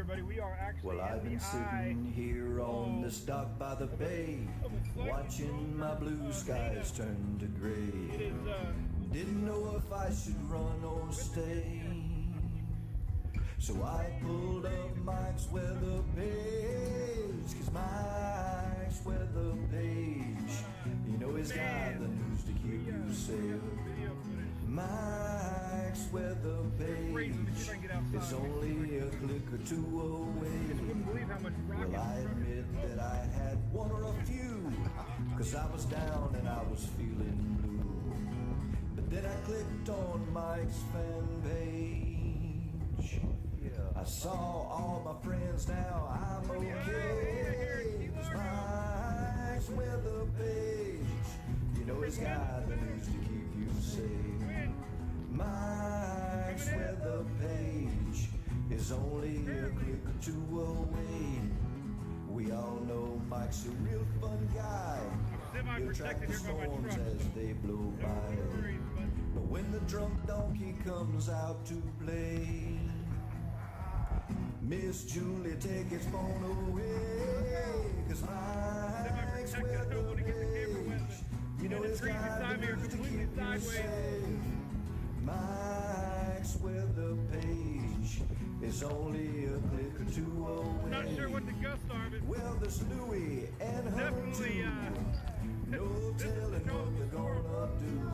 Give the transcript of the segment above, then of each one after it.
everybody. We are actually Well, I've been sitting here on this dock by the bay, watching my blue skies turn to gray. Didn't know if I should run or stay, so I pulled up Mike's weather page, 'cause Mike's weather page, you know he's got the news to keep you safe. Mike's weather page is only a click or two away. Well, I admit that I had one or a few, 'cause I was down and I was feeling blue. But then I clicked on Mike's fan page. I saw all my friends now, I'm okay. 'Cause Mike's weather page, you know he's got the news to keep you safe. Mike's weather page is only a click or two away. We all know Mike's a real fun guy. He'll track the storms as they blow by. But when the drunk donkey comes out to play, Miss Julie, take his phone away. 'Cause Mike's weather page, you know he's got the news to keep you safe. Mike's weather page is only a click or two away. Not sure what the gusts are, but well, there's Louie and her definitely, no telling what they're gonna do.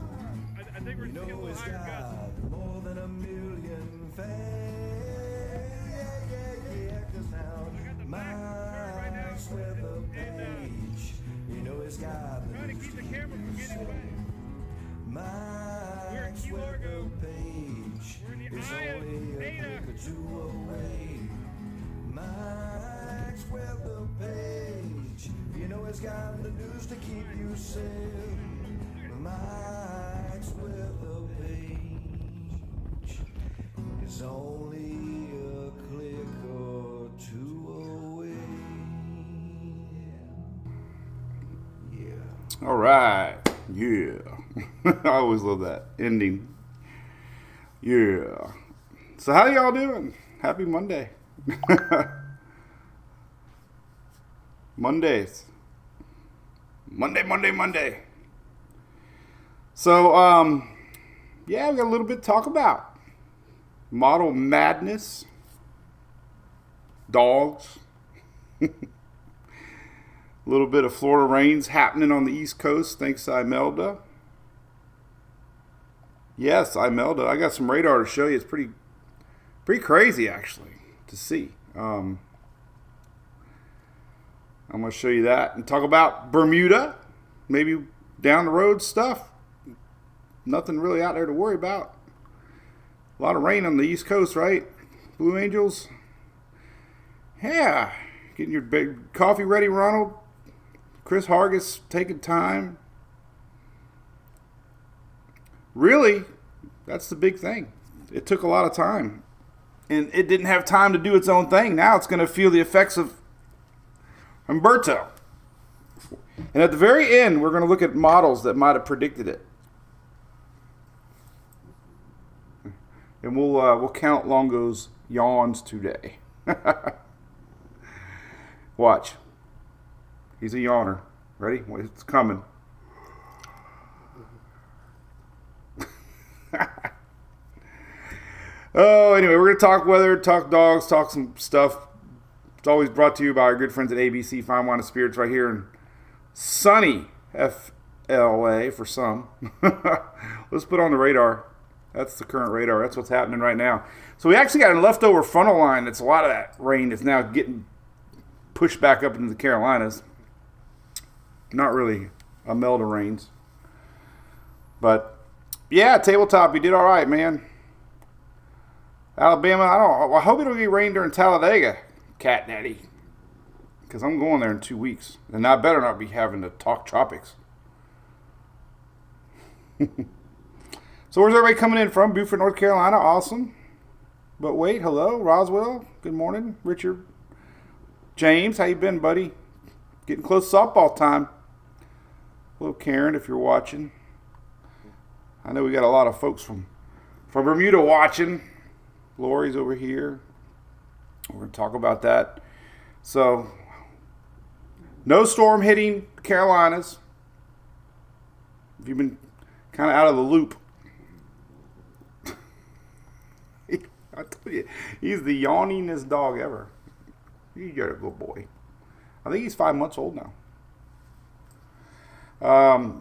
I think we're You seeing a know little he's higher gusts. got more than a million fans. Yeah, 'cause now Mike's weather page, you know he's got the Trying to news keep to the keep camera from you getting safe. wet. Mike's Key weather Largo. page We're in the is eye of only a Ada. click or two away. Mike's weather page, you know he's got the news to keep you safe. Mike's weather page is only a click or two away. Yeah. All right. Yeah. I always love that ending. Yeah. So how y'all doing? Happy Monday. Mondays. Monday. So, yeah, we got a little bit to talk about. Model madness. Dogs. A little bit of Florida rains happening on the East Coast. Thanks, Imelda. Yes, Imelda. I got some radar to show you. It's pretty crazy, actually, to see. I'm going to show you that and talk about Bermuda. Maybe down the road stuff. Nothing really out there to worry about. A lot of rain on the East Coast, right? Blue Angels. Yeah. Getting your big coffee ready, Ronald. Chris Hargis taking time. Really, that's the big thing. It took a lot of time. And it didn't have time to do its own thing. Now it's going to feel the effects of Humberto. And at the very end, we're going to look at models that might have predicted it. And we'll count Longo's yawns today. Watch. He's a yawner. Ready? It's coming. Oh, anyway, we're going to talk weather, talk dogs, talk some stuff. It's always brought to you by our good friends at ABC Fine Wine and Spirits right here in sunny FLA for some. Let's put on the radar. That's the current radar. That's what's happening right now. So we actually got a leftover frontal line. That's a lot of that rain that's now getting pushed back up into the Carolinas. Not really Imelda rains. But, yeah, tabletop, you did all right, man. Alabama, I hope it don't get rain during Talladega, Cat Daddy. Because I'm going there in 2 weeks. And I better not be having to talk tropics. So where's everybody coming in from? Beaufort, North Carolina. Awesome. But wait, hello, Roswell. Good morning. Richard. James, how you been, buddy? Getting close to softball time. Hello, Karen, if you're watching. I know we got a lot of folks from Bermuda watching. Lori's over here. We're going to talk about that. So, no storm hitting the Carolinas. If you've been kind of out of the loop, I tell you, he's the yawningest dog ever. You're a good boy. I think he's 5 months old now.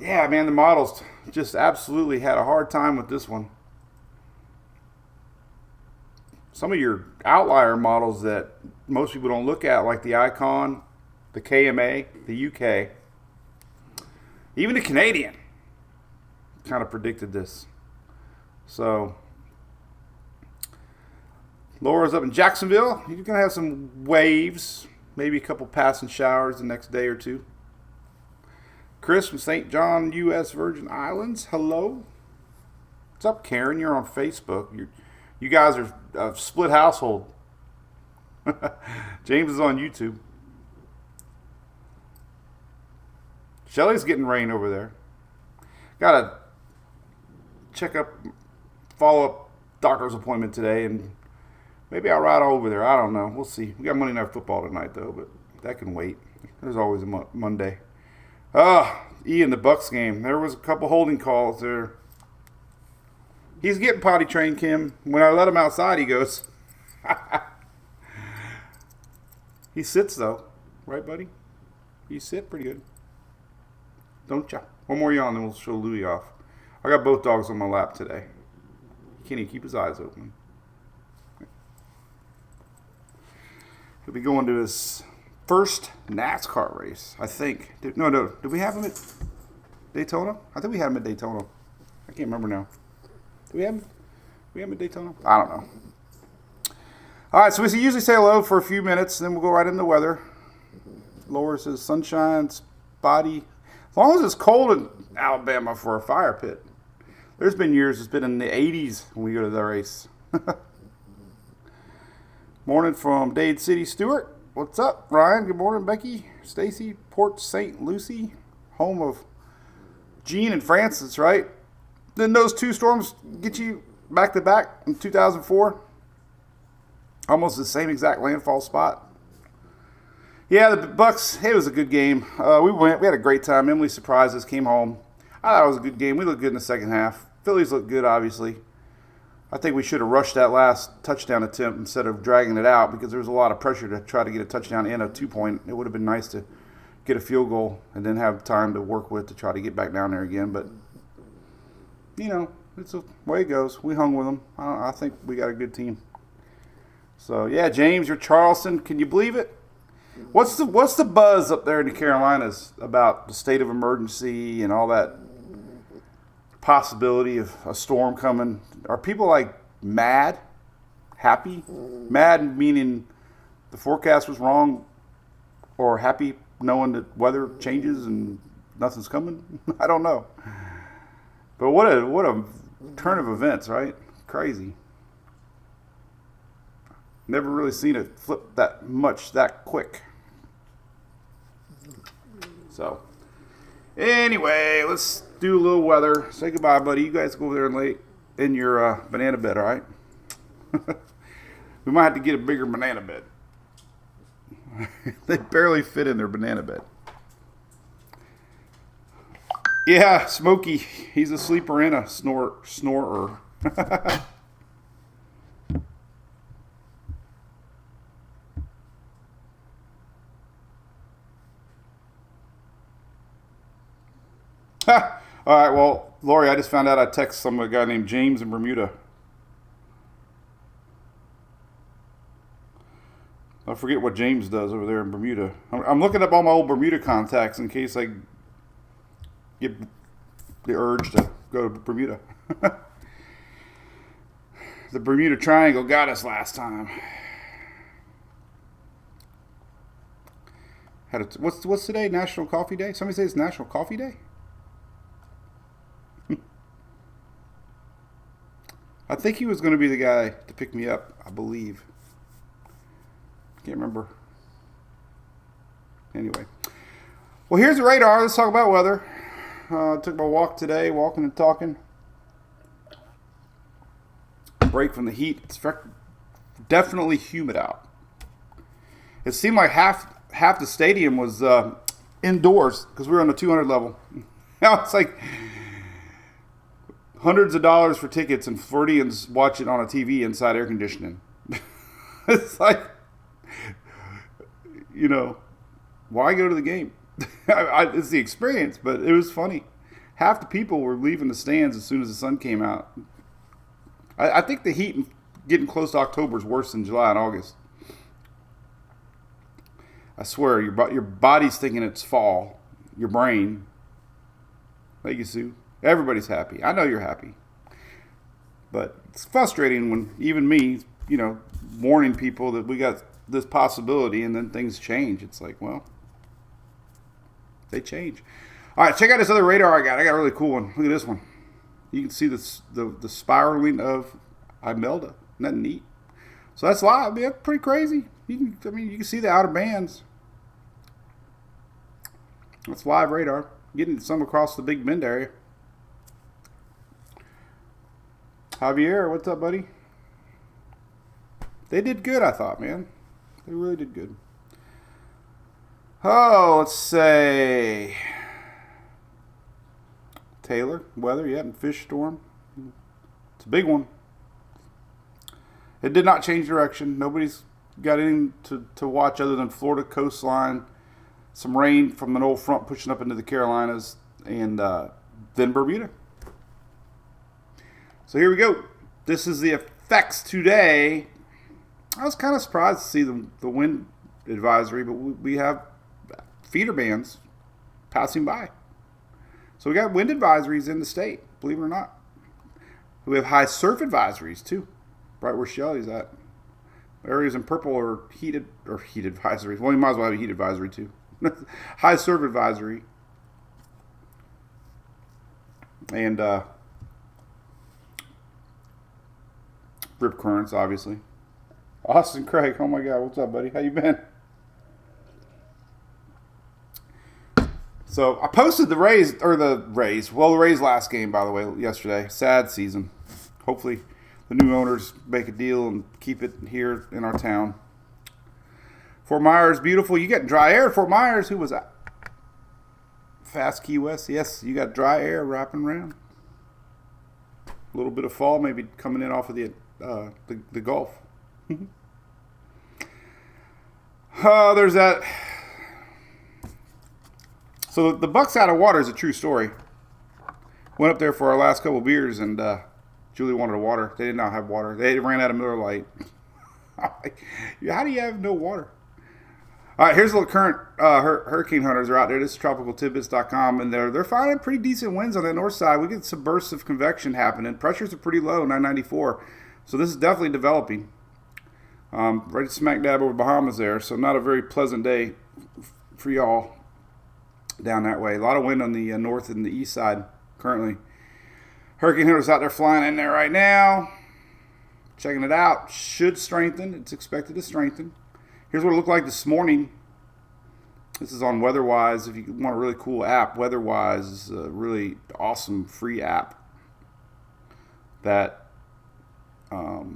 Yeah, man, the models just absolutely had a hard time with this one. Some of your outlier models that most people don't look at, like the Icon, the KMA, the UK, even the Canadian, kind of predicted this. So, Laura's up in Jacksonville. You're going to have some waves, maybe a couple passing showers the next day or two. Chris from St. John, U.S. Virgin Islands. Hello. What's up, Karen? You're on Facebook. You guys are a split household. James is on YouTube. Shelly's getting rain over there. Got a follow-up doctor's appointment today, and maybe I'll ride over there. I don't know. We'll see. We got Monday Night Football tonight, though, but that can wait. There's always a Monday. Ian, the Bucks game. There was a couple holding calls there. He's getting potty trained, Kim. When I let him outside, he goes. He sits, though. Right, buddy? You sit pretty good. Don't ya? One more yawn, then we'll show Louie off. I got both dogs on my lap today. Can't even keep his eyes open. He'll be going to his first NASCAR race, I think. No. Did we have him at Daytona? I think we had him at Daytona. I can't remember now. Did we have him at Daytona? I don't know. All right, so we usually say hello for a few minutes, then we'll go right into the weather. Laura says sunshine, spotty. As long as it's cold in Alabama for a fire pit. There's been years it's been in the 80s when we go to the race. Morning from Dade City, Stewart. What's up, Ryan? Good morning, Becky, Stacy, Port St. Lucie, home of Gene and Francis, right? Then those two storms get you back to back in 2004. Almost the same exact landfall spot. Yeah, the Bucks, it was a good game. We had a great time. Emily surprised us, came home. I thought it was a good game. We looked good in the second half. Phillies looked good, obviously. I think we should have rushed that last touchdown attempt instead of dragging it out because there was a lot of pressure to try to get a touchdown and a 2-point. It would have been nice to get a field goal and then have time to work with to try to get back down there again. But, you know, it's the way it goes. We hung with them. I think we got a good team. So, yeah, James, you're Charleston. Can you believe it? What's the buzz up there in the Carolinas about the state of emergency and all that possibility of a storm coming? Are people like mad, happy? Mad meaning the forecast was wrong, or happy knowing that weather changes and nothing's coming? I don't know. But what a turn of events, right? Crazy. Never really seen it flip that much that quick. So, anyway, let's do a little weather. Say goodbye, buddy. You guys go over there and lay in your banana bed, all right? We might have to get a bigger banana bed. They barely fit in their banana bed. Yeah, Smokey. He's a sleeper and a snorer. All right, well, Lori, I just found out I texted some guy named James in Bermuda. I forget what James does over there in Bermuda. I'm looking up all my old Bermuda contacts in case I get the urge to go to Bermuda. The Bermuda Triangle got us last time. What's today? National Coffee Day? Somebody say it's National Coffee Day? I think he was going to be the guy to pick me up, I believe. Can't remember. Anyway. Well, here's the radar. Let's talk about weather. Took my walk today, walking and talking. Break from the heat. It's definitely humid out. it seemed like half the stadium was indoors because we were on the 200 level. Now it's like hundreds of dollars for tickets, and Floridians watch it on a TV inside air conditioning. It's like, why go to the game? It's the experience, but it was funny. Half the people were leaving the stands as soon as the sun came out. I think the heat getting close to October is worse than July and August. I swear, your body's thinking it's fall. Your brain. Thank you, Sue. Everybody's happy. I know you're happy. But it's frustrating when even me, warning people that we got this possibility and then things change. It's like, well, they change. All right, check out this other radar I got. I got a really cool one. Look at this one. You can see the spiraling of Imelda. Isn't that neat? So that's live. I mean, that's pretty crazy. You can see the outer bands. That's live radar. Getting some across the Big Bend area. Javier, what's up, buddy? They did good, I thought, man. They really did good. Oh, let's say Taylor, weather, yeah, and fish storm. It's a big one. It did not change direction. Nobody's got anything to watch other than Florida coastline, some rain from an old front pushing up into the Carolinas, and then Bermuda. So here we go. This is the effects today. I was kind of surprised to see the wind advisory, but we have feeder bands passing by. So we got wind advisories in the state, believe it or not. We have high surf advisories too, right where Shelly's at. Areas in purple are heat advisories. Well, you might as well have a heat advisory too. High surf advisory. And rip currents, obviously. Austin Craig, oh my God, what's up, buddy? How you been? So I posted the Rays last game, by the way, yesterday. Sad season. Hopefully the new owners make a deal and keep it here in our town. Fort Myers, beautiful. You got dry air at Fort Myers. Who was that? Fast Key West. Yes, you got dry air wrapping around. A little bit of fall maybe coming in off of the Gulf. There's that. So the Bucks out of water is a true story. Went up there for our last couple beers, and Julie wanted water. They did not have water. They ran out of Miller Lite. How do you have no water? All right, here's a little current hurricane hunters are out there. This is tropicaltidbits.com, and they're finding pretty decent winds on the north side. We get some bursts of convection happening. Pressures are pretty low, 994. So this is definitely developing. Right smack dab over Bahamas there. So not a very pleasant day for y'all down that way. A lot of wind on the north and the east side currently. Hurricane hunters out there flying in there right now. Checking it out. Should strengthen. It's expected to strengthen. Here's what it looked like this morning. This is on WeatherWise. If you want a really cool app, WeatherWise is a really awesome free app that got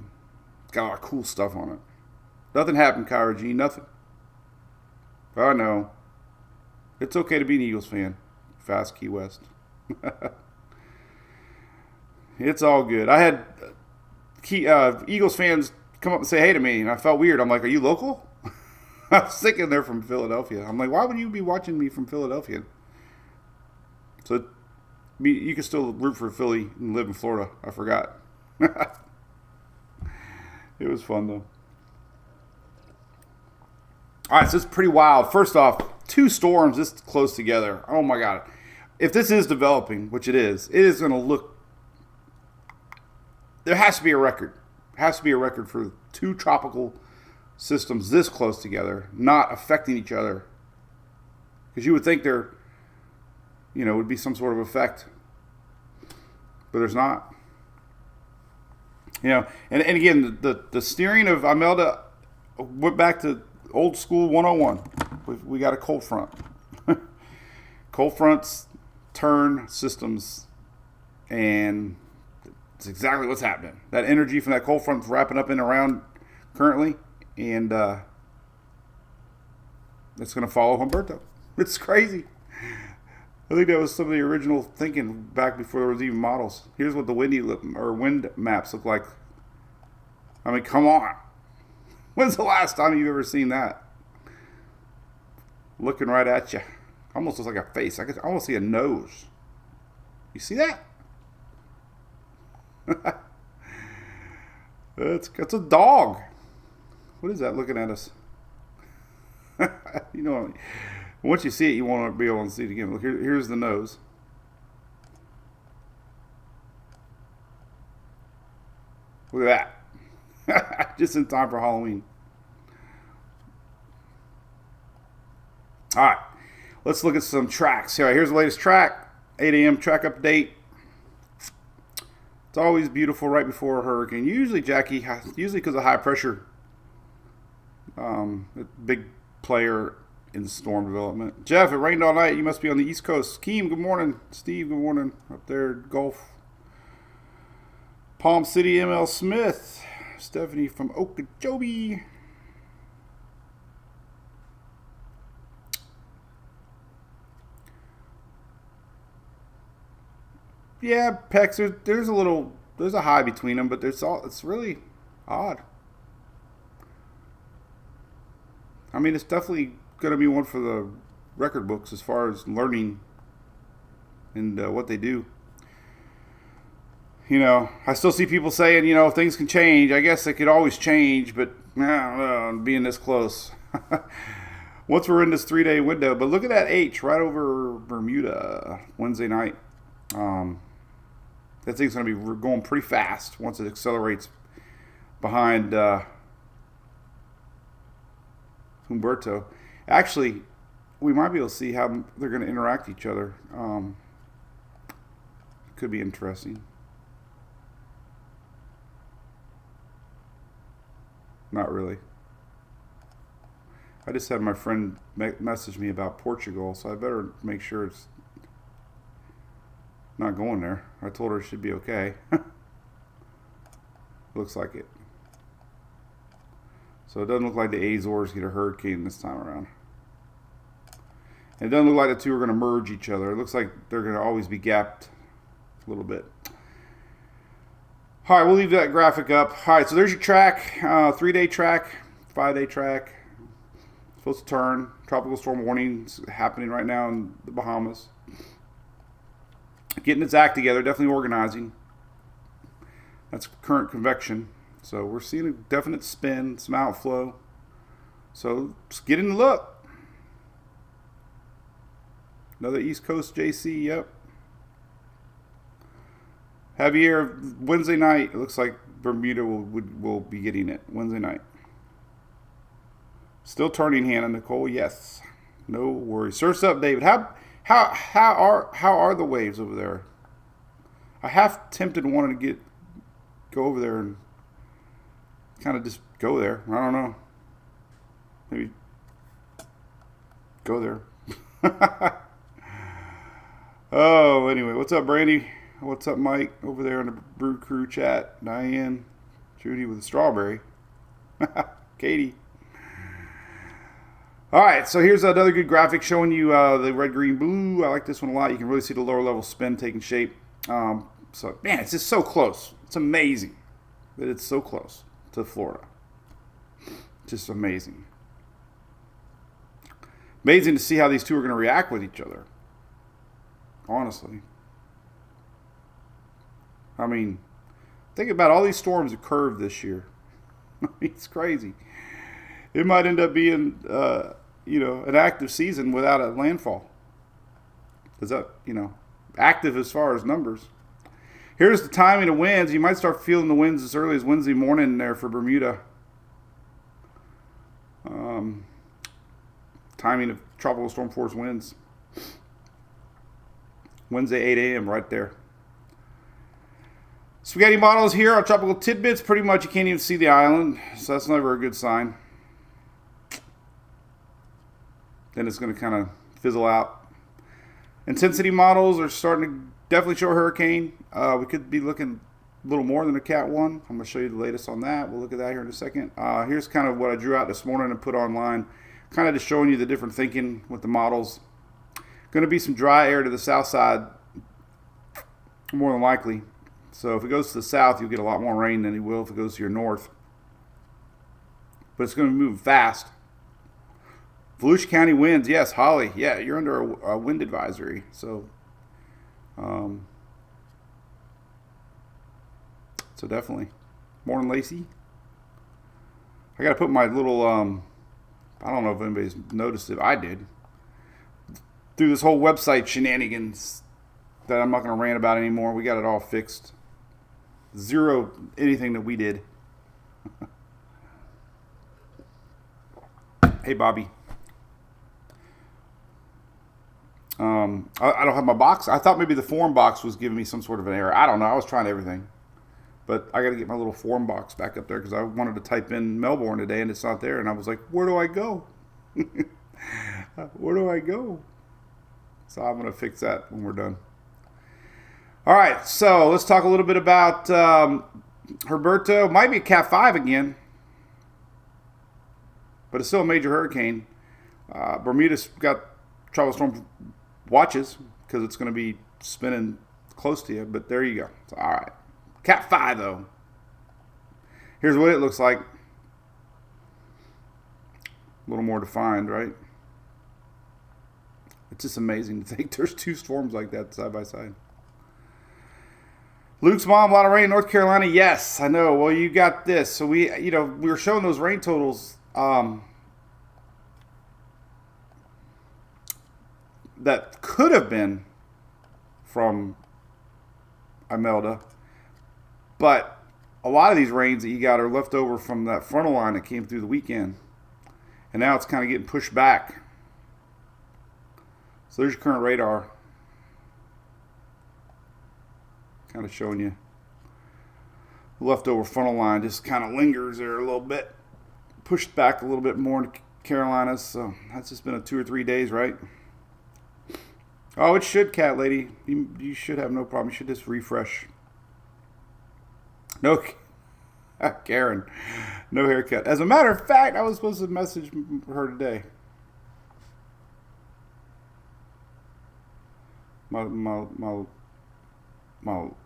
a lot of cool stuff on it. Nothing happened, Kyra G. Nothing. I know. It's okay to be an Eagles fan. Fast Key West. It's all good. I had Eagles fans come up and say hey to me, and I felt weird. I'm like, are you local? I was thinking they're from Philadelphia. I'm like, why would you be watching me from Philadelphia? So you can still root for Philly and live in Florida. I forgot. It was fun, though. All right, so it's pretty wild. First off, 2 storms this close together. Oh, my God. If this is developing, which it is going to look... There has to be a record. There has to be a record for 2 tropical systems this close together, not affecting each other. Because you would think there, would be some sort of effect. But there's not. And again, the steering of Imelda went back to old school 101. We got a cold front. Cold fronts turn systems, and it's exactly what's happening. That energy from that cold front's wrapping up in around currently, and It's going to follow Humberto. It's crazy. I think that was some of the original thinking back before there was even models. Here's what the wind maps look like. I mean, come on. When's the last time you've ever seen that? Looking right at you. Almost looks like a face. I almost see a nose. You see that? It's a dog. What is that looking at us? You know, once you see it, you want to be able to see it again. Look, here's the nose. Look at that. Just in time for Halloween. All right. Let's look at some tracks. All right, here's the latest track. 8 a.m. track update. It's always beautiful right before a hurricane. Usually, Jackie, because of high pressure. A big player in storm development. Jeff, it rained all night. You must be on the East Coast. Keem, good morning. Steve, good morning. Up there, Gulf. Palm City, ML Smith. Stephanie from Okeechobee. Yeah, Pex, there's a high between them, but it's really odd. I mean, it's definitely going to be one for the record books as far as learning and what they do. You know, I still see people saying, you know, things can change. I guess they could always change, but I don't know, being this close. Once we're in this 3-day window. But look at that H right over Bermuda Wednesday night. That thing's going to be going pretty fast once it accelerates behind Humberto. Actually, we might be able to see how they're going to interact with each other. Could be interesting. Not really. I just had my friend message me about Portugal, so I better make sure it's not going there. I told her it should be okay. Looks like it. So it doesn't look like the Azores get a hurricane this time around. And it doesn't look like the two are going to merge each other. It looks like they're going to always be gapped a little bit. All right, we'll leave that graphic up. All right, so there's your track. 3-day track, 5-day track. Supposed to turn. Tropical storm warnings happening right now in the Bahamas. Getting its act together, definitely organizing. That's current convection. So we're seeing a definite spin, some outflow. So just get in the look. Another East Coast JC, yep. Javier, Wednesday night, it looks like Bermuda will be getting it Wednesday night. Still turning, Hannah. Nicole, yes. No worries. Surf's up, David. How are the waves over there? I half tempted wanted to go over there and kind of just go there. I don't know. Maybe go there. Oh, anyway, what's up, Brandy? What's up, Mike? Over there in the Brew Crew chat. Diane, Judy with a strawberry. Katie. All right, so here's another good graphic showing you the red, green, blue. I like this one a lot. You can really see the lower level spin taking shape. So, man, it's just so close. It's amazing that it's so close to Florida. Just amazing. Amazing to see how these two are going to react with each other. Honestly. I mean, think about all these storms that curved this year. I mean, it's crazy. It might end up being, an active season without a landfall. Is that, active as far as numbers. Here's the timing of winds. You might start feeling the winds as early as Wednesday morning there for Bermuda. Timing of tropical storm force winds. Wednesday, 8 a.m. right there. Spaghetti models here on Tropical Tidbits. Pretty much you can't even see the island, so that's never a good sign. Then it's going to kind of fizzle out. Intensity models are starting to definitely show a hurricane. We could be looking a little more than a Cat 1. I'm going to show you the latest on that. We'll look at that here in a second. Here's kind of what I drew out this morning and put online. Kind of just showing you the different thinking with the models. Going to be some dry air to the south side, more than likely. So if it goes to the south, you'll get a lot more rain than you will if it goes to your north. But it's going to move fast. Volusia County winds, yes. Holly, yeah, you're under a wind advisory. So, so definitely. Morning, Lacey. I got to put my little, I don't know if anybody's noticed it. I did. Through this whole website shenanigans that I'm not going to rant about anymore. We got it all fixed. Zero anything that we did. Hey, Bobby. I don't have my box. I thought maybe the form box was giving me some sort of an error. I don't know. I was trying everything. But I got to get my little form box back up there because I wanted to type in Melbourne today and it's not there. And I was like, where do I go? Where do I go? So I'm going to fix that when we're done. All right. So let's talk a little bit about Herberto. Might be a Cat 5 again. But it's still a major hurricane. Bermuda's got tropical storm watches because it's going to be spinning close to you. But there you go. So, all right. Cat 5, though. Here's what it looks like. A little more defined, right? It's just amazing to think there's two storms like that side by side. Luke's mom, a lot of rain in North Carolina. Yes, I know. Well, you got this. So we were showing those rain totals that could have been from Imelda. But a lot of these rains that you got are left over from that frontal line that came through the weekend. And now it's kind of getting pushed back. So there's your current radar. Kind of showing you. The leftover frontal line just kind of lingers there a little bit. Pushed back a little bit more into Carolinas. So that's just been a 2 or 3 days, right? Oh, it should, cat lady. You should have no problem. You should just refresh. No, Karen, no haircut. As a matter of fact, I was supposed to message her today. My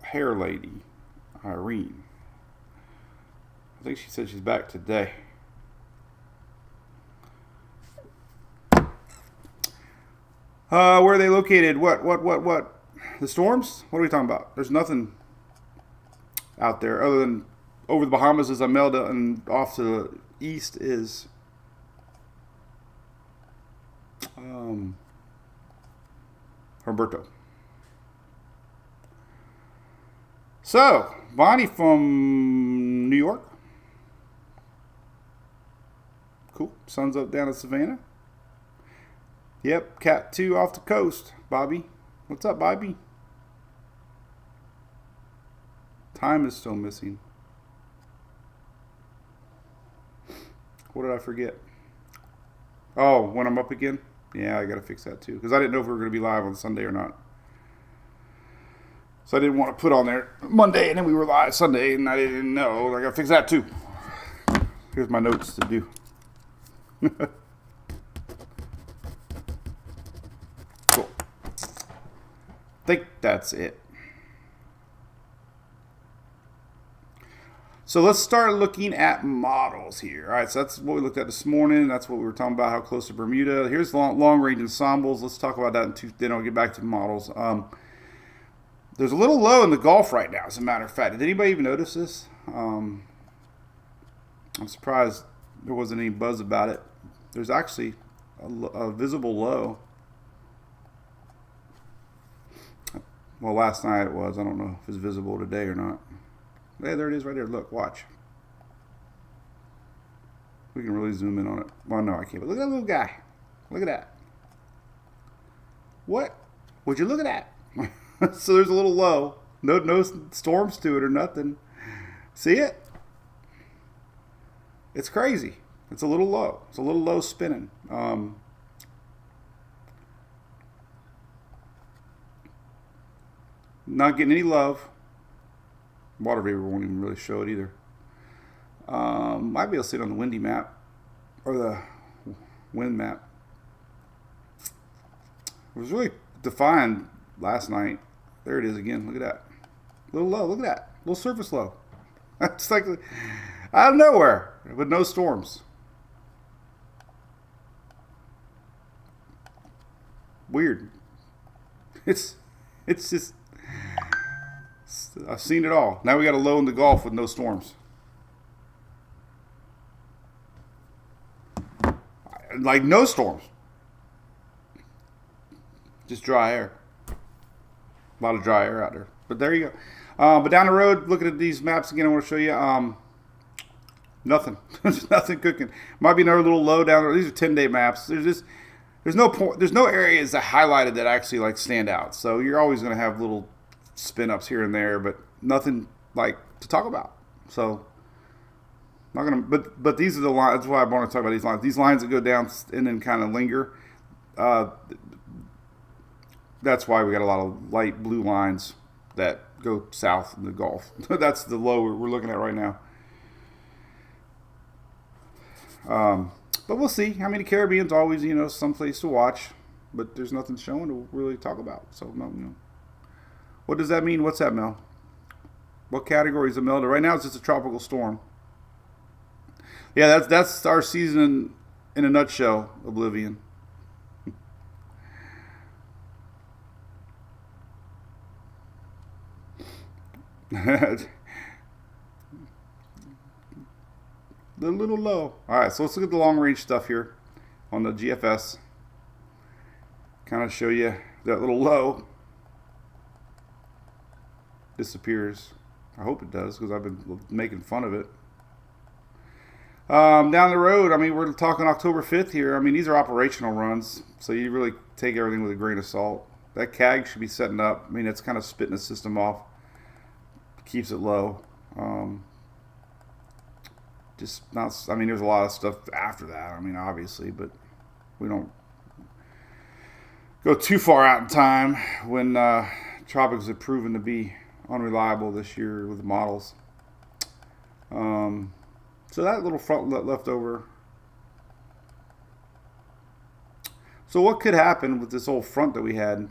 hair lady, Irene. I think she said she's back today. Where are they located? What? The storms? What are we talking about? There's nothing out there other than over the Bahamas is Imelda and off to the east is Herberto. So, Bonnie from New York. Cool. Sun's up down in Savannah. Yep, Cat 2 off the coast. Bobby. What's up, Bobby? Time is still missing. What did I forget? Oh, when I'm up again? Yeah, I got to fix that too. Because I didn't know if we were going to be live on Sunday or not. So I didn't want to put on there Monday and then we were live Sunday and I didn't know. I got to fix that too. Here's my notes to do. Cool. I think that's it. So let's start looking at models here. All right, so that's what we looked at this morning. That's what we were talking about, how close to Bermuda. Here's long-range ensembles. Let's talk about that in two. Then I'll get back to models. There's a little low in the Gulf right now, as a matter of fact. Did anybody even notice this? I'm surprised there wasn't any buzz about it. There's actually a visible low. Well, last night it was. I don't know if it's visible today or not. Yeah, there it is right there. Look, watch. We can really zoom in on it. Well, no, I can't. But look at that little guy. Look at that. What? Would you look at that? So there's a little low. No storms to it or nothing. See it? It's crazy. It's a little low. It's a little low spinning. Not getting any love. Water vapor won't even really show it either. Might be able to see it on the windy map or the wind map. It was really defined last night. There it is again. Look at that. A little low. Look at that. Little surface low. It's like out of nowhere with no storms. Weird. It's just, I've seen it all. Now we got a low in the Gulf with no storms. Like no storms. Just dry air. A lot of dry air out there. But there you go. But down the road, looking at these maps again, I want to show you nothing. There's nothing cooking. Might be another little low down there. These are 10-day maps. There's no point. There's no areas that highlighted that actually like stand out. So you're always going to have little spin ups here and there, but nothing like to talk about. So not gonna. But these are the lines. That's why I want to talk about these lines. These lines that go down and then kind of linger. That's why we got a lot of light blue lines that go south in the Gulf. That's the low we're looking at right now. But we'll see. I mean, the Caribbean's always, someplace to watch, but there's nothing showing to really talk about. So, no. What does that mean? What's that, Mel? What category is it, Mel? Right now, it's just a tropical storm. Yeah, that's our season in a nutshell, Oblivion. A little low. All right, so let's look at the long range stuff here on the GFS. Kind of show you that little low disappears. I hope it does because I've been making fun of it. Down the road, I mean, we're talking October 5th here. I mean, these are operational runs, so you really take everything with a grain of salt. That CAG should be setting up. I mean, it's kind of spitting the system off. Keeps it low. Just not. I mean, there's a lot of stuff after that. I mean, obviously, but we don't go too far out in time when tropics have proven to be unreliable this year with the models. So that little front left over. So what could happen with this old front that we had?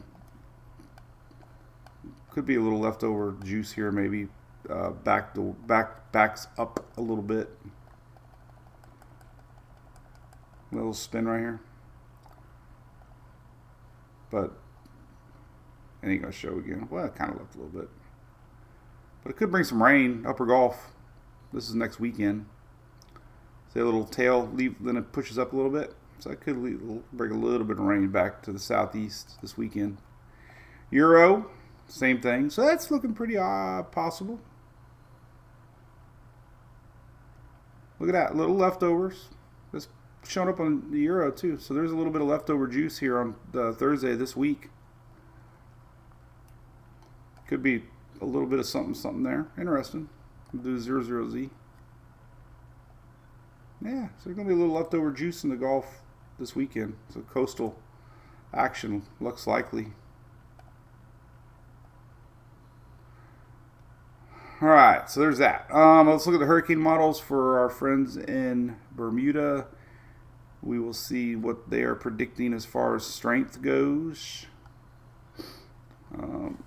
Could be a little leftover juice here, maybe backs up a little bit. A little spin right here, but it ain't gonna show again. Well, it kind of left a little bit, but it could bring some rain. Upper Gulf. This is next weekend. See a little tail leave, then it pushes up a little bit, so it could bring a little bit of rain back to the southeast this weekend. Euro. Same thing. So that's looking pretty possible. Look at that. Little leftovers. That's showing up on the Euro too. So there's a little bit of leftover juice here on Thursday this week. Could be a little bit of something there. Interesting. We'll do 00Z. Yeah. So there's going to be a little leftover juice in the Gulf this weekend. So coastal action looks likely. All right, so there's that. Let's look at the hurricane models for our friends in Bermuda. We will see what they are predicting as far as strength goes. Let's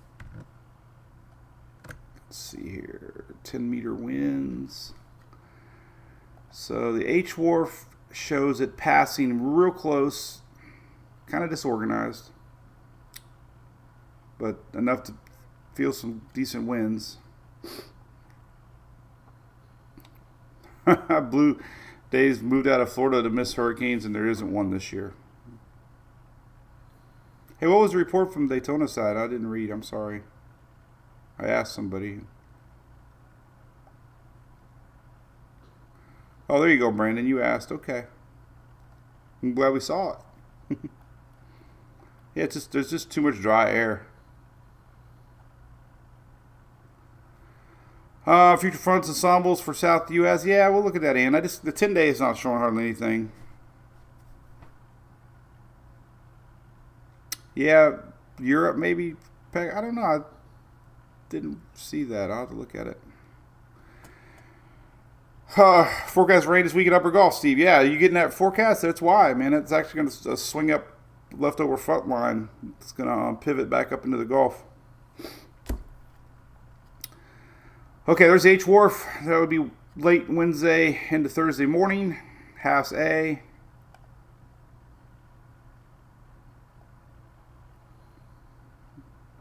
see here, 10-meter winds. So the H-Wharf shows it passing real close, kind of disorganized, but enough to feel some decent winds. Blue Days moved out of Florida to miss hurricanes, and there isn't one this year. Hey, what was the report from Daytona side? I didn't read. I'm sorry. I asked somebody. Oh, there you go, Brandon. You asked. Okay. I'm glad we saw it. Yeah, there's just too much dry air. Future fronts ensembles for South U.S. Yeah, we'll look at that, Ian. The 10-day is not showing hardly anything. Yeah, Europe maybe. I don't know. I didn't see that. I'll have to look at it. Forecast rain this week in Upper Gulf, Steve. Yeah, you getting that forecast? That's why, man. It's actually going to swing up leftover front line. It's going to pivot back up into the Gulf. Okay, there's the H Wharf. That would be late Wednesday into Thursday morning. Halves A.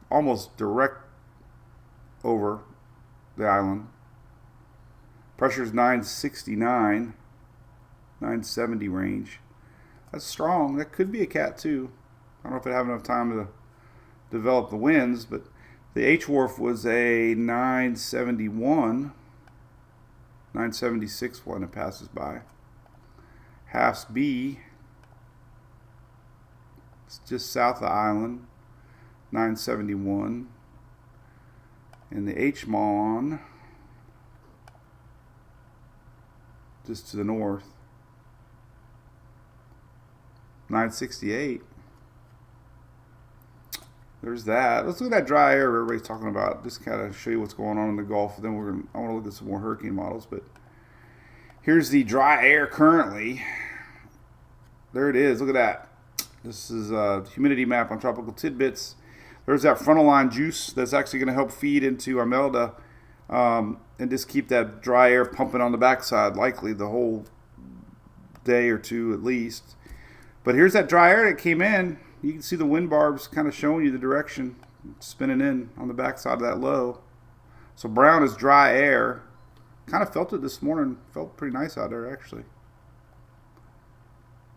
Almost direct over the island. Pressure is 969, 970 range. That's strong. That could be a Cat 2. I don't know if it have enough time to develop the winds, but the H Wharf was a 971, 976 when it passes by. Halves B, it's just south of the island, 971. And the H Mon, just to the north, 968. There's that. Let's look at that dry air everybody's talking about. Just kind of show you what's going on in the Gulf. Then I want to look at some more hurricane models. But here's the dry air currently. There it is. Look at that. This is a humidity map on Tropical Tidbits. There's that frontal line juice that's actually going to help feed into Imelda and just keep that dry air pumping on the backside, likely the whole day or two at least. But here's that dry air that came in. You can see the wind barbs kind of showing you the direction, spinning in on the backside of that low. So brown is dry air. Kind of felt it this morning. Felt pretty nice out there, actually.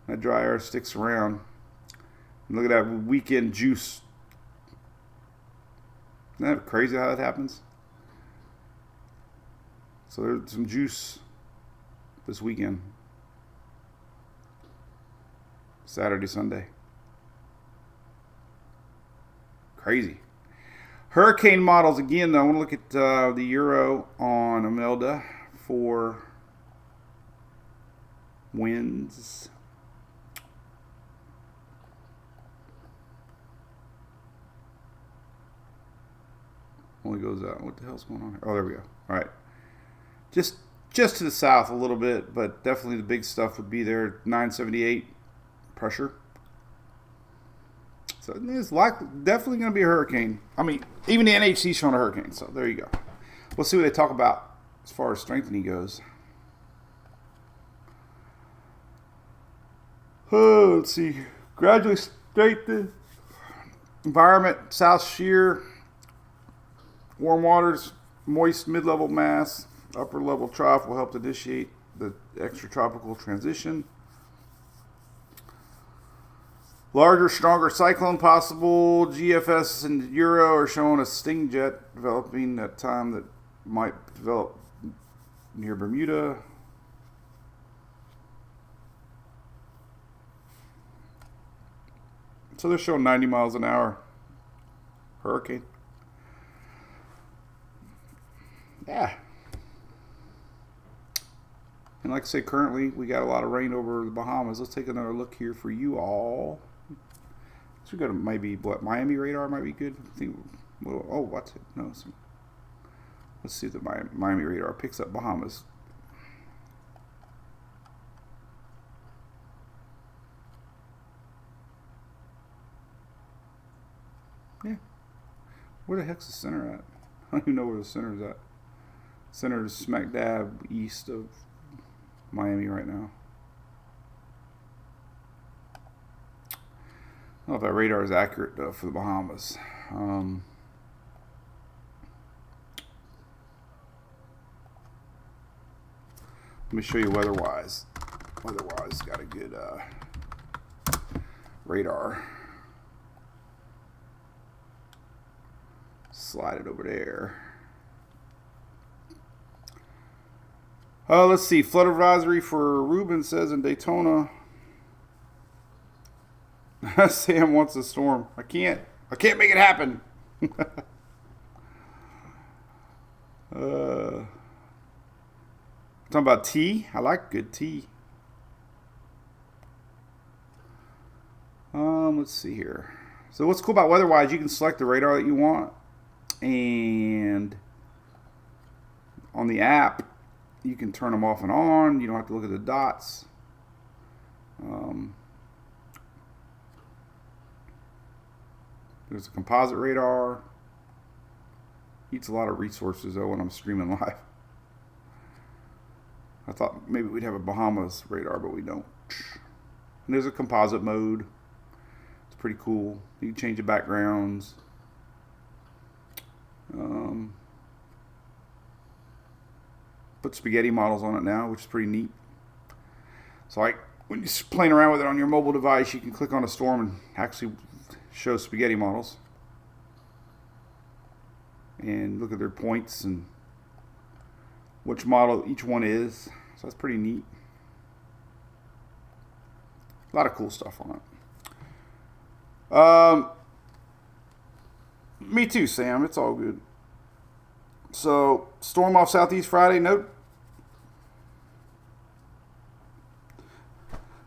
That dry air sticks around. And look at that weekend juice. Isn't that crazy how that happens? So there's some juice this weekend. Saturday, Sunday. Crazy. Hurricane models again, though. I want to look at the Euro on Imelda for winds. Only goes out. What the hell's going on here? Oh, there we go. All right. Just to the south a little bit, but definitely the big stuff would be there. 978 pressure. So it's definitely going to be a hurricane. I mean, even the NHC showing a hurricane. So there you go. We'll see what they talk about as far as strengthening goes. Oh, let's see. Gradually strengthen. Environment, south shear. Warm waters, moist mid-level mass. Upper level trough will help to initiate the extratropical transition. Larger, stronger cyclone possible. GFS and Euro are showing a sting jet developing that time that might develop near Bermuda. So they're showing 90 miles an hour. Hurricane. Yeah. And like I say, currently we got a lot of rain over the Bahamas. Let's take another look here for you all. So we got maybe what Miami radar might be good. I think. Well, oh, what's it? No. Let's see if the Miami radar picks up Bahamas. Yeah. Where the heck's the center at? I don't even know where the center is at. Center is smack dab east of Miami right now. I don't know if that radar is accurate though for the Bahamas. Let me show you weather-wise. Weather-wise, got a good radar. Slide it over there. Let's see. Flood advisory for Ruben says in Daytona. Sam wants a storm. I can't make it happen. Talking about tea. I like good tea. Let's see here. So what's cool about weather-wise, you can select the radar that you want, and on the app, You can turn them off and on. You don't have to look at the dots. There's a composite radar. Eats a lot of resources though when I'm streaming live. I thought maybe we'd have a Bahamas radar, but we don't. And there's a composite mode. It's pretty cool. You can change the backgrounds. Put spaghetti models on it now, which is pretty neat. So like when you're playing around with it on your mobile device, you can click on a storm and actually show spaghetti models. And look at their points and which model each one is. So that's pretty neat. A lot of cool stuff on it. Me too, Sam. It's all good. So, storm off Southeast Friday. Nope.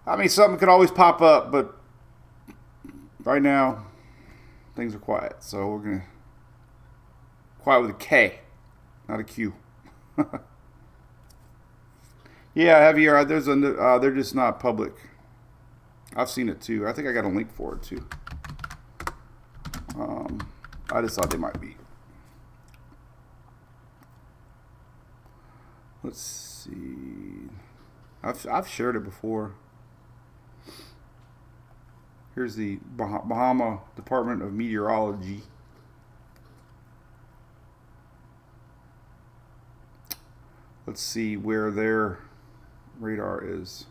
I mean, something could always pop up, but right now, things are quiet. So, we're going to... Quiet with a K, not a Q. Yeah, heavier. There's a. They're just not public. I've seen it too. I think I got a link for it too. I just thought they might be. Let's see. I've shared it before. Here's the Bahama Department of Meteorology. Let's see where their radar is.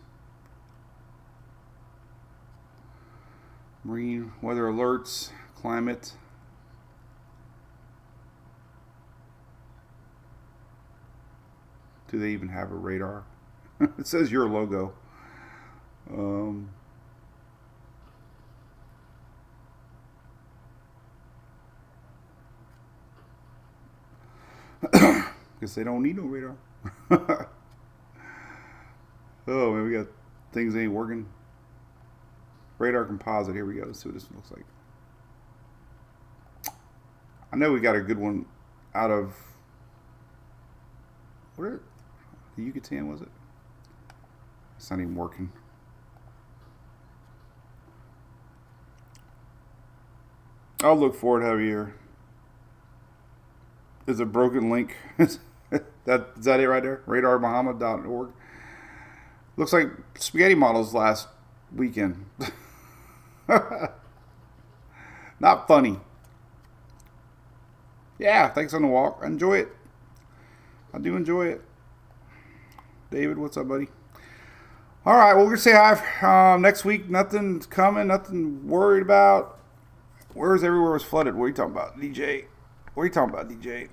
Marine weather alerts, climate. Do they even have a radar? It says your logo. Guess they don't need no radar. Oh man, we got things that ain't working. Radar composite. Here we go. Let's see what this looks like. I know we got a good one out of where the Yucatan, was it? It's not even working. I'll look for it heavier. There's a broken link. Is that it right there? radarbahama.org. Looks like spaghetti models last weekend. Not funny. Yeah, thanks on the walk. I enjoy it. I do enjoy it. David, what's up, buddy? All right, well, we're going to say hi. Next week, nothing's coming, nothing worried about. Where's everywhere was flooded? What are you talking about, DJ? What are you talking about, DJ?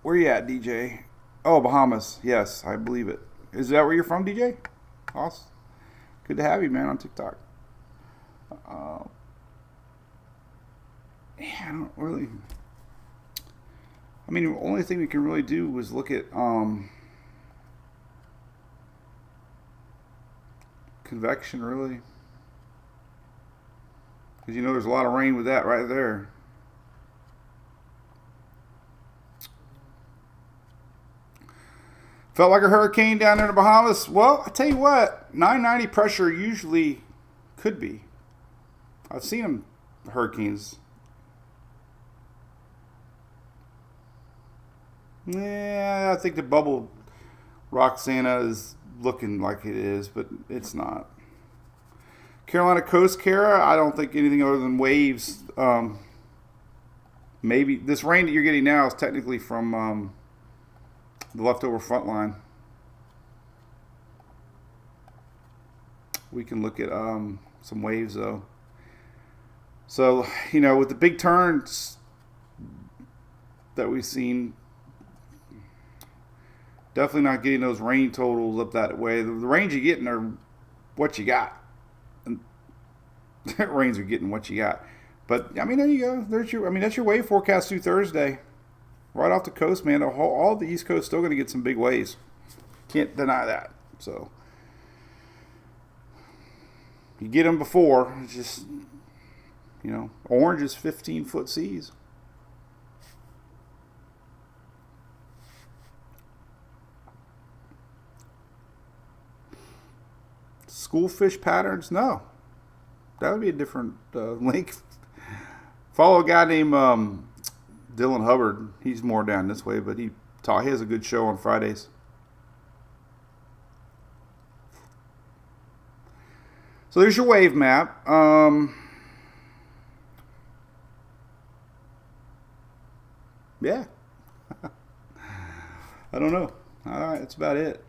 Where you at, DJ? Oh, Bahamas. Yes, I believe it. Is that where you're from, DJ? Awesome. Good to have you, man, on TikTok. Yeah, I don't really... I mean, the only thing we can really do was look at convection, really. Because, you know, there's a lot of rain with that right there. Felt like a hurricane down there in the Bahamas. Well, I tell you what, 990 pressure usually could be. I've seen them, hurricanes. Yeah, I think the bubble Roxana is looking like it is, but it's not. Carolina Coast, Kara, I don't think anything other than waves. Maybe this rain that you're getting now is technically from the leftover front line. We can look at some waves though. So, you know, with the big turns that we've seen, definitely not getting those rain totals up that way. The rains you're getting are what you got. And rains are getting what you got. But I mean, there you go. There's your. I mean, that's your wave forecast through Thursday. Right off the coast, man. All the East Coast still going to get some big waves. Can't deny that. So you get them before. It's just, you know, orange is 15-foot seas. School fish patterns? No. That would be a different link. Follow a guy named Dylan Hubbard. He's more down this way, but he has a good show on Fridays. So there's your wave map. Yeah. I don't know. All right, that's about it.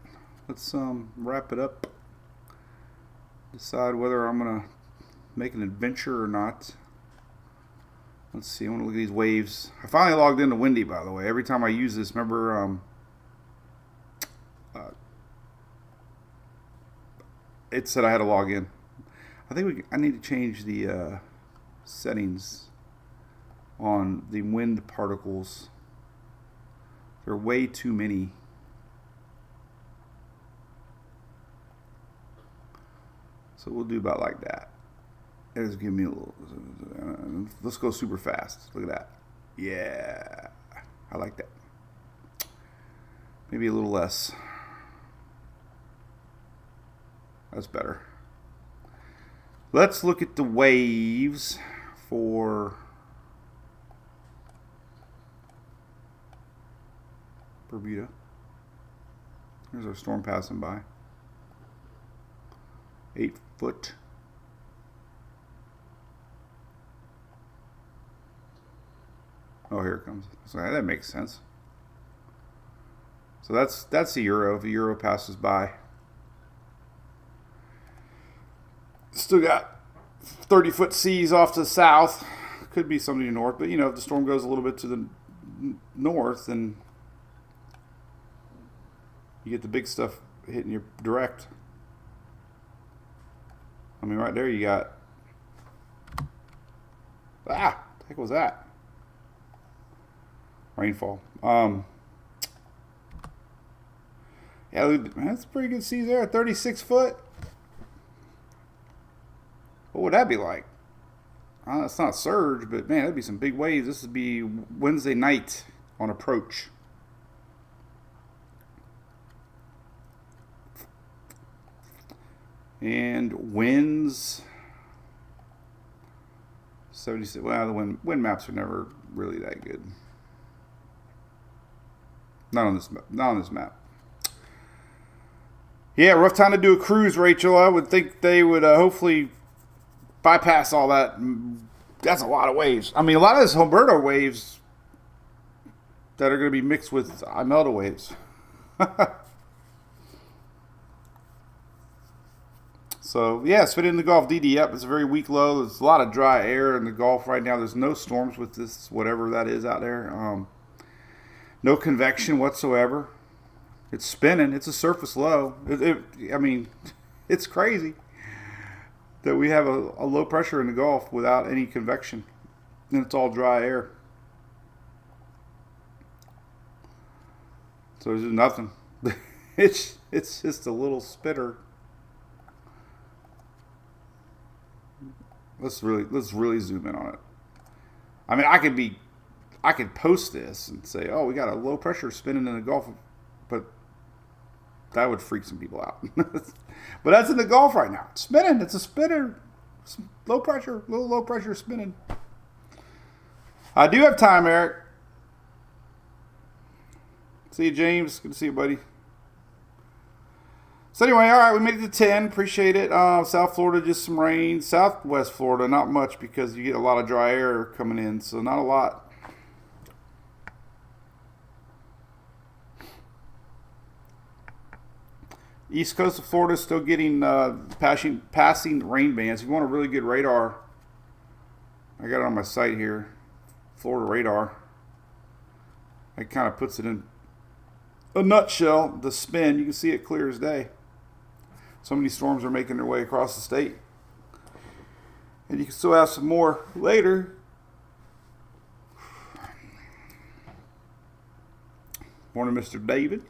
Let's wrap it up. Decide whether I'm going to make an adventure or not. Let's see. I want to look at these waves. I finally logged into Windy, by the way. Every time I use this, remember, it said I had to log in. I think I need to change the settings on the wind particles. There are way too many. So we'll do about like that. It'll give me a little. Let's go super fast. Look at that. Yeah, I like that. Maybe a little less. That's better. Let's look at the waves for Bermuda. There's our storm passing by. 8 foot. Oh, here it comes. So that makes sense. So that's the Euro. If the Euro passes by. Still got 30-foot seas off to the south. Could be something to the north, but you know, if the storm goes a little bit to the north, then you get the big stuff hitting you direct. I mean, right there you got. The heck was that? Rainfall. Yeah, that's pretty good seas there. 36 foot. What would that be like? It's not surge, but man, that'd be some big waves. This would be Wednesday night on approach. And winds 76. Well, the wind maps are never really that good. Not on this map. Yeah, rough time to do a cruise, Rachel. I would think they would hopefully bypass all that. That's a lot of waves. I mean, a lot of this Humberto waves that are going to be mixed with Imelda waves. So, yeah, spin in the Gulf. DD up. It's a very weak low. There's a lot of dry air in the Gulf right now. There's no storms with this, whatever that is out there. No convection whatsoever. It's spinning. It's a surface low. I mean, it's crazy that we have a low pressure in the Gulf without any convection. And it's all dry air. So there's nothing. It's just a little spitter. Let's really zoom in on it. I mean, I could post this and say, oh, we got a low pressure spinning in the Gulf, but that would freak some people out. But that's in the Gulf right now. It's spinning. It's a spinner. It's low pressure, low pressure spinning. I do have time, Eric. See you, James. Good to see you, buddy. So anyway, all right, we made it to 10. Appreciate it. South Florida, just some rain. Southwest Florida, not much because you get a lot of dry air coming in, so not a lot. East coast of Florida still getting passing rain bands. If you want a really good radar, I got it on my site here, Florida radar. It kind of puts it in a nutshell. The spin, you can see it clear as day. So many storms are making their way across the state. And you can still have some more later. Morning, Mr. David.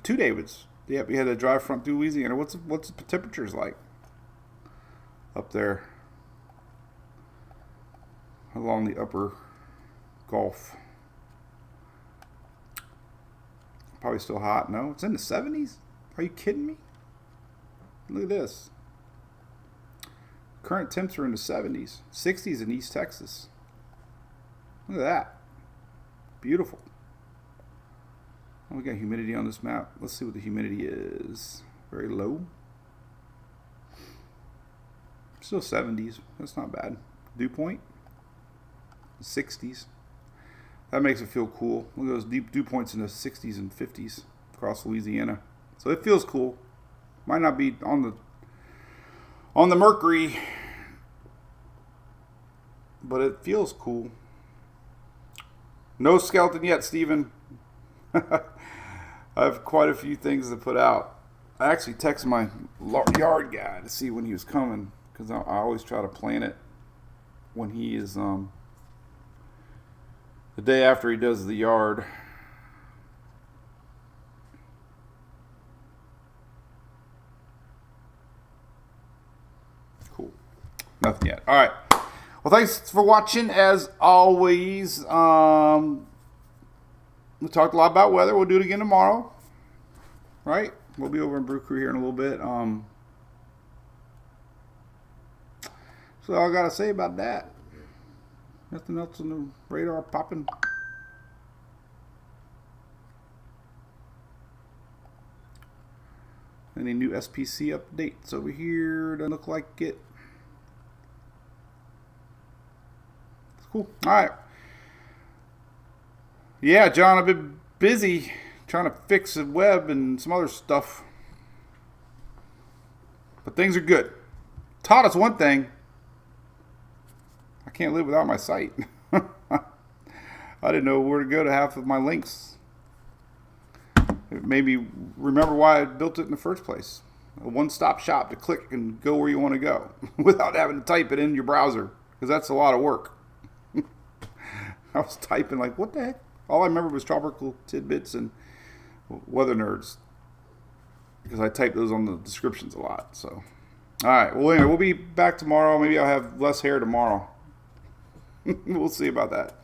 Two Davids. Yep, we had a dry front through Louisiana. What's the temperatures like up there along the upper Gulf? Probably still hot. No, it's in the 70s. Are you kidding me? Look at this. Current temps are in the 70s, 60s in East Texas. Look at that. Beautiful. Oh, we got humidity on this map. Let's see what the humidity is. Very low. Still 70s. That's not bad. Dew point, 60s. That makes it feel cool. Look at those deep dew points in the 60s and 50s across Louisiana. So it feels cool. Might not be on the mercury, but it feels cool. No skeleton yet, Steven. I have quite a few things to put out. I actually texted my yard guy to see when he was coming, because I always try to plan it when he is the day after he does the yard. Cool. Nothing yet. All right. Well, thanks for watching as always. We talked a lot about weather. We'll do it again tomorrow. Right? We'll be over in Brew Crew here in a little bit. So all I gotta say about that. Nothing else on the radar popping. Any new SPC updates over here? Doesn't look like it. It's cool. All right. Yeah, John, I've been busy trying to fix the web and some other stuff. But things are good. Taught us one thing. I can't live without my site. I didn't know where to go to half of my links. It made me remember why I built it in the first place. A one-stop shop to click and go where you want to go without having to type it in your browser, because that's a lot of work. I was typing like, what the heck? All I remember was Tropical Tidbits and Weather Nerds, because I typed those on the descriptions a lot. So, all right. Well, anyway, we'll be back tomorrow. Maybe I'll have less hair tomorrow. We'll see about that.